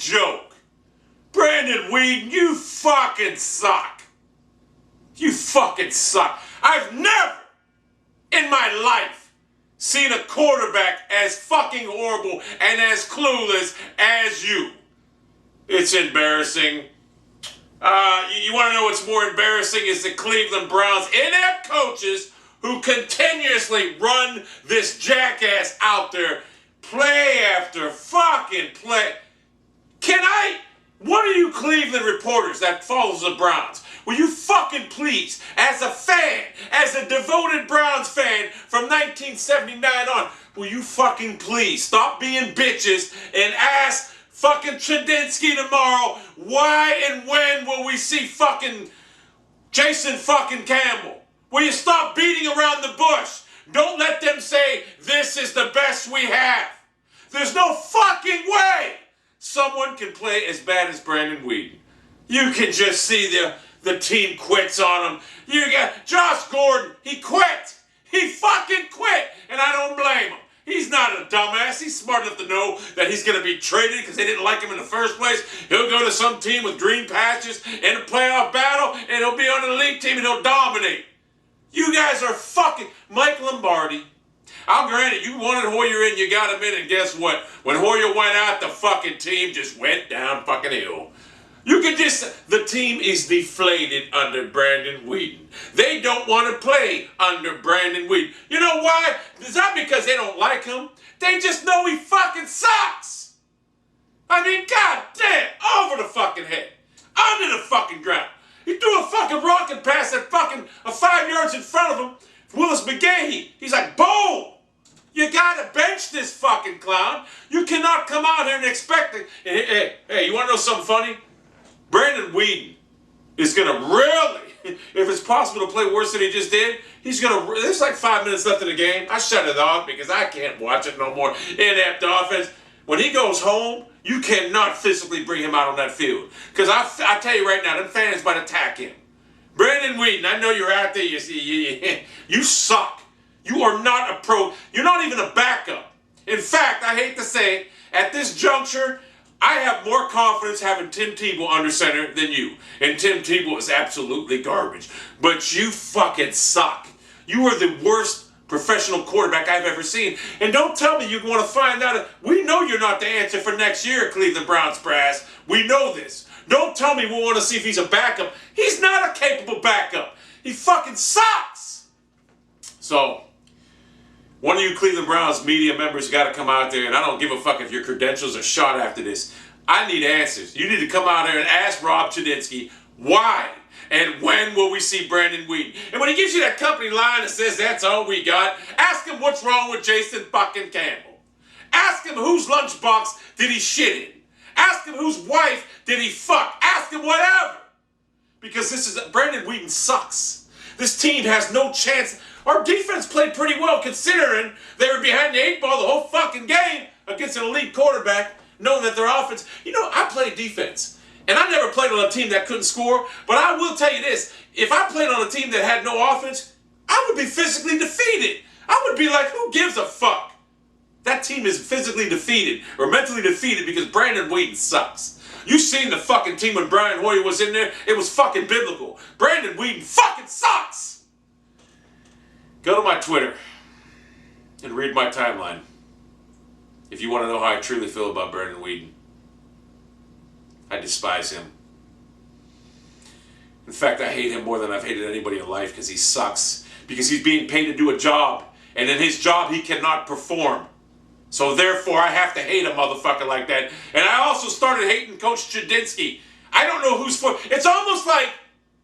joke. Brandon Weeden, you fucking suck. You fucking suck. I've never in my life seen a quarterback as fucking horrible and as clueless as you. It's embarrassing. You want to know what's more embarrassing is the Cleveland Browns inept coaches who continuously run this jackass out there play after fucking play. One of you Cleveland reporters that follows the Browns, will you fucking please, as a fan, as a devoted Browns fan from 1979 on, will you fucking please stop being bitches and ask fucking Chadinsky tomorrow, why and when will we see fucking Jason fucking Campbell? Will you stop beating around the bush? Don't let them say this is the best we have. There's no fucking way someone can play as bad as Brandon Weeden. You can just see the team quits on him. You got Josh Gordon, he quit. He fucking quit, and I don't blame him. He's not a dumbass. He's smart enough to know that he's going to be traded because they didn't like him in the first place. He'll go to some team with green patches in a playoff battle, and he'll be on an elite team, and he'll dominate. You guys are fucking Mike Lombardi. I'll grant it, you wanted Hoyer in, you got him in, and guess what? When Hoyer went out, the fucking team just went down fucking hill. The team is deflated under Brandon Weeden. They don't want to play under Brandon Weeden. You know why? It's not because they don't like him. They just know he fucking sucks. I mean, god damn, over the fucking head. Under the fucking ground. He threw a fucking rocket pass at fucking 5 yards in front of him. Willis McGahee. He's like, boom! You gotta bench this fucking clown. You cannot come out here and expect it. Hey, you wanna know something funny? Brandon Weeden is gonna really, if it's possible to play worse than he just did, there's like 5 minutes left in the game. I shut it off because I can't watch it no more. Inept offense. When he goes home, you cannot physically bring him out on that field. Because I tell you right now, them fans might attack him. Brandon Weeden, I know you're out there, you suck. You are not a pro. You're not even a backup. In fact, I hate to say, at this juncture, I have more confidence having Tim Tebow under center than you. And Tim Tebow is absolutely garbage. But you fucking suck. You are the worst professional quarterback I've ever seen. And don't tell me you want to find out. We know you're not the answer for next year, Cleveland Browns brass. We know this. Don't tell me we want to see if he's a backup. He's not a capable backup. He fucking sucks. So, one of you Cleveland Browns media members got to come out there, and I don't give a fuck if your credentials are shot after this. I need answers. You need to come out there and ask Rob Chadinsky why and when will we see Brandon Weeden. And when he gives you that company line that says that's all we got, ask him what's wrong with Jason fucking Campbell. Ask him whose lunchbox did he shit in. Ask him whose wife did he fuck. Ask him whatever. Because Brandon Weeden sucks. This team has no chance. Our defense played pretty well considering they were behind the 8 ball the whole fucking game against an elite quarterback, knowing that their offense... You know, I played defense, and I never played on a team that couldn't score, but I will tell you this. If I played on a team that had no offense, I would be physically defeated. I would be like, who gives a fuck? That team is physically defeated or mentally defeated because Brandon Weeden sucks. You seen the fucking team when Brian Hoyer was in there? It was fucking biblical. Brandon Weeden fucking sucks! Go to my Twitter and read my timeline if you want to know how I truly feel about Brandon Weeden. I despise him. In fact, I hate him more than I've hated anybody in life because he sucks. Because he's being paid to do a job. And in his job, he cannot perform. So therefore, I have to hate a motherfucker like that. And I also started hating Coach Chadinsky. I don't know who's for... It's almost like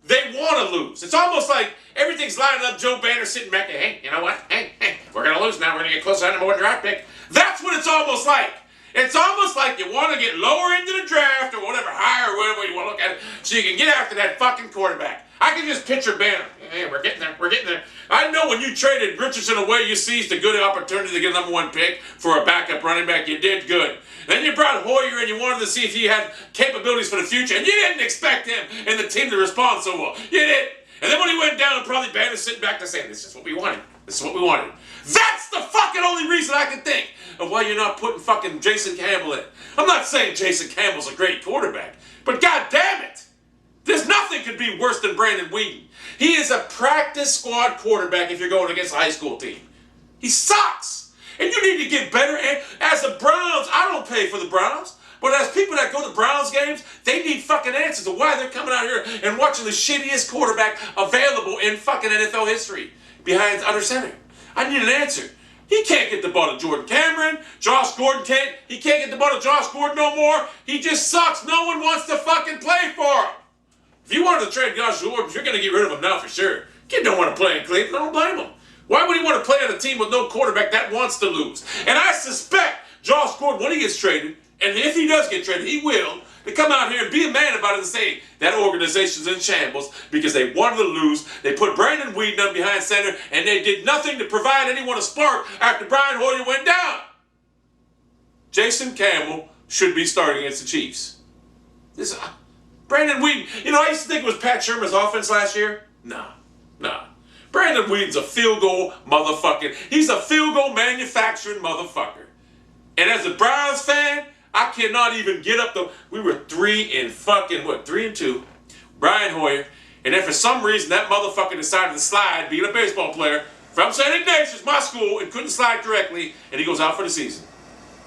they want to lose. It's almost like everything's lining up. Joe Banner sitting back there. Hey, you know what? Hey, we're going to lose now. We're going to get close to the number 1 draft pick. That's what it's almost like. It's almost like you want to get lower into the draft or whatever, higher, or whatever you want to look at it, so you can get after that fucking quarterback. I can just picture Banner. Hey, we're getting there. We're getting there. I know when you traded Richardson away, you seized a good opportunity to get a number 1 pick for a backup running back. You did good. Then you brought Hoyer and you wanted to see if he had capabilities for the future, and you didn't expect him and the team to respond so well. You did. And then when he went down, probably Banner sitting back to say, this is what we wanted. This is what we wanted. That's the fucking only reason I can think of why you're not putting fucking Jason Campbell in. I'm not saying Jason Campbell's a great quarterback, but god damn it, there's nothing could be worse than Brandon Weeden. He is a practice squad quarterback if you're going against a high school team. He sucks. And you need to get better. And as the Browns, I don't pay for the Browns, but as people that go to Browns games, they need fucking answers to why they're coming out here and watching the shittiest quarterback available in fucking NFL history behind under center. I need an answer. He can't get the ball to Jordan Cameron. Josh Gordon can't. He can't get the ball to Josh Gordon no more. He just sucks. No one wants to fucking play for him. If you wanted to trade Josh Gordon, you're going to get rid of him now for sure. Kid don't want to play in Cleveland. I don't blame him. Why would he want to play on a team with no quarterback that wants to lose? And I suspect Josh Gordon, when he gets traded, and if he does get traded, he will, to come out here and be a man about it and say that organization's in shambles because they wanted to lose. They put Brandon Weeden up behind center, and they did nothing to provide anyone a spark after Brian Hoyer went down. Jason Campbell should be starting against the Chiefs. This Brandon Weeden, you know, I used to think it was Pat Shermer's offense last year. Nah. Brandon Weeden's a field goal motherfucker. He's a field goal manufacturing motherfucker. And as a Browns fan, I cannot even get up the. We were 3-2. Brian Hoyer. And then for some reason, that motherfucker decided to slide, being a baseball player, from St. Ignatius, my school, and couldn't slide correctly, and he goes out for the season.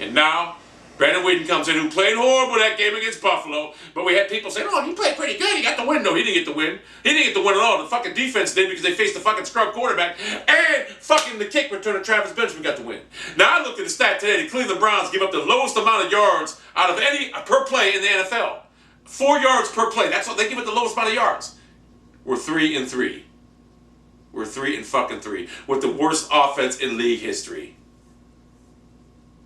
And now, Brandon Weeden comes in, who played horrible that game against Buffalo, but we had people saying, oh, he played pretty good, he got the win. No, he didn't get the win. He didn't get the win at all. The fucking defense did because they faced the fucking scrub quarterback, and fucking the kick returner Travis Benjamin got the win. Now, I looked at the stat today, the Cleveland Browns give up the lowest amount of yards out of any per play in the NFL. 4 yards per play. That's what they give it, the lowest amount of yards. We're 3-3. We're 3-3 with the worst offense in league history.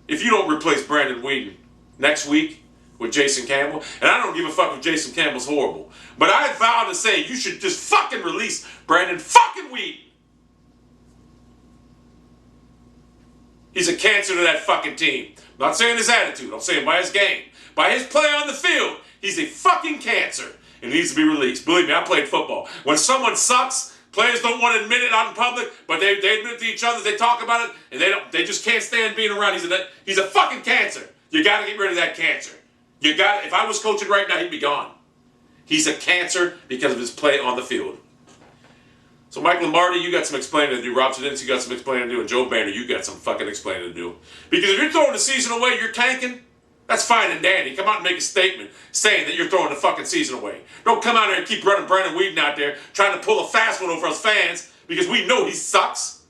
If you don't replace Brandon Weeden next week with Jason Campbell, and I don't give a fuck if Jason Campbell's horrible, but I vow to say you should just fucking release Brandon fucking Weeden. He's a cancer to that fucking team. I'm not saying his attitude, I'm saying by his game. By his play on the field, he's a fucking cancer and needs to be released. Believe me, I played football. When someone sucks, players don't want to admit it out in public, but they admit it to each other, they talk about it, and they just can't stand being around. He's a fucking cancer. You got to get rid of that cancer. If I was coaching right now, he'd be gone. He's a cancer because of his play on the field. So Mike Lombardi, you got some explaining to do. Rob Sedinski, you got some explaining to do. And Joe Banner, you got some fucking explaining to do. Because if you're throwing the season away, you're tanking, that's fine and dandy. Come out and make a statement saying that you're throwing the fucking season away. Don't come out there and keep running Brandon Weeden out there trying to pull a fast one over us fans because we know he sucks.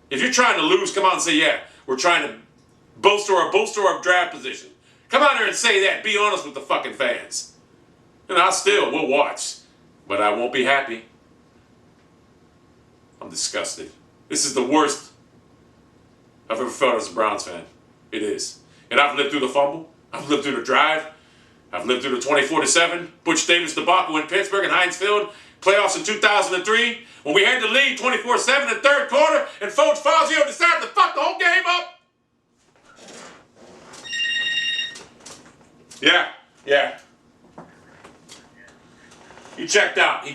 If you're trying to lose, come out and say, yeah, we're trying to bolster our draft position. Come out there and say that. Be honest with the fucking fans. And we'll watch. But I won't be happy. I'm disgusted. This is the worst I've ever felt as a Browns fan. It is. And I've lived through the fumble. I've lived through the drive. I've lived through the 24-7 Butch Davis debacle in Pittsburgh and Heinz Field. Playoffs in 2003 when we had the lead 24-7 in the third quarter and Foach Fazio decided to fuck the whole game up. Yeah. He checked out.